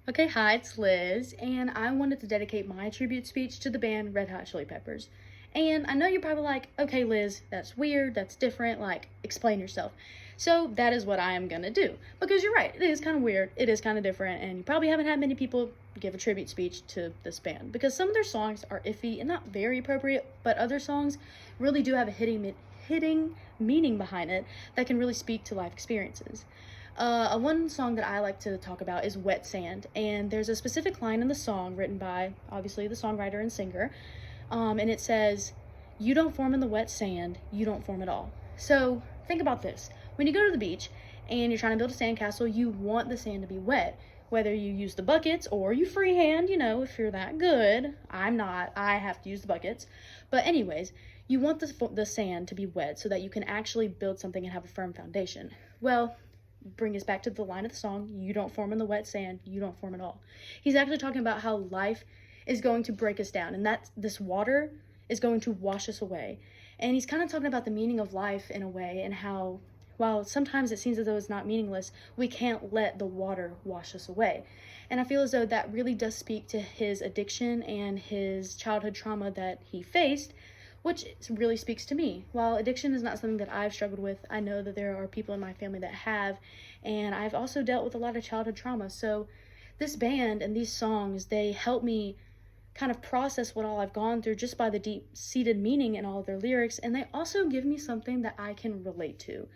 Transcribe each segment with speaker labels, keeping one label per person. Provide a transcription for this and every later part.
Speaker 1: Okay, hi, it's Liz, and I wanted to dedicate my tribute speech to the band Red Hot Chili Peppers. And I know you're probably like, okay, Liz, that's weird, that's different, like, explain yourself. So that is what I am gonna do. Because you're right, it is kind of weird, it is kind of different, and you probably haven't had many people give a tribute speech to this band. Because some of their songs are iffy and not very appropriate, but other songs really do have a hitting meaning behind it that can really speak to life experiences. One song that I like to talk about is Wet Sand, and there's a specific line in the song written by, obviously, the songwriter and singer, and it says, "You don't form in the wet sand, you don't form at all." So, think about this. When you go to the beach and you're trying to build a sandcastle, you want the sand to be wet. Whether you use the buckets or you freehand, if you're that good. I'm not, I have to use the buckets. But anyways, you want the sand to be wet so that you can actually build something and have a firm foundation. Well, bring us back to the line of the song, "You don't form in the wet sand, you don't form at all." He's actually talking about how life is going to break us down and that this water is going to wash us away. And he's kind of talking about the meaning of life in a way, and how while sometimes it seems as though it's not meaningless, we can't let the water wash us away. And I feel as though that really does speak to his addiction and his childhood trauma that he faced, which really speaks to me. While addiction is not something that I've struggled with, I know that there are people in my family that have, and I've also dealt with a lot of childhood trauma. So this band and these songs, they help me kind of process what all I've gone through just by the deep-seated meaning in all of their lyrics, and they also give me something that I can relate to.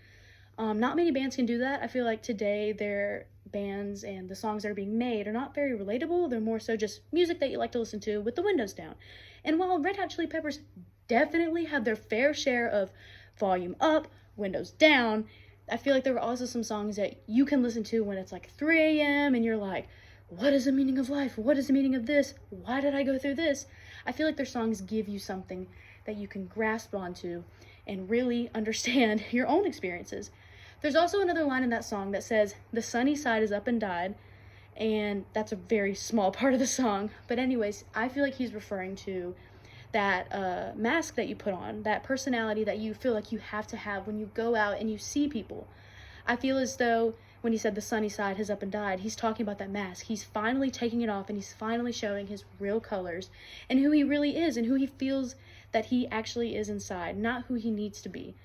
Speaker 1: Not many bands can do that. I feel like today their bands and the songs that are being made are not very relatable. They're more so just music that you like to listen to with the windows down. And while Red Hot Chili Peppers definitely have their fair share of volume up, windows down, I feel like there were also some songs that you can listen to when it's like 3 a.m. and you're like, what is the meaning of life? What is the meaning of this? Why did I go through this? I feel like their songs give you something that you can grasp onto and really understand your own experiences. There's also another line in that song that says, "The sunny side is up and died," and that's a very small part of the song. But anyways, I feel like he's referring to that mask that you put on, that personality that you feel like you have to have when you go out and you see people. I feel as though when he said the sunny side has up and died, he's talking about that mask. He's finally taking it off and he's finally showing his real colors and who he really is and who he feels that he actually is inside, not who he needs to be.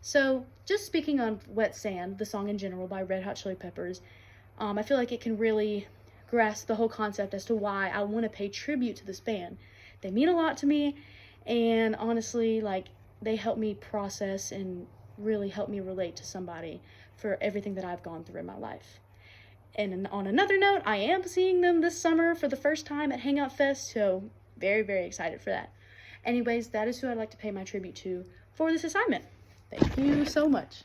Speaker 1: So, just speaking on Wet Sand, the song in general by Red Hot Chili Peppers, I feel like it can really grasp the whole concept as to why I want to pay tribute to this band. They mean a lot to me, and honestly, they help me process and really help me relate to somebody for everything that I've gone through in my life. And on another note, I am seeing them this summer for the first time at Hangout Fest, so very, very excited for that. Anyways, that is who I'd like to pay my tribute to for this assignment. Thank you so much.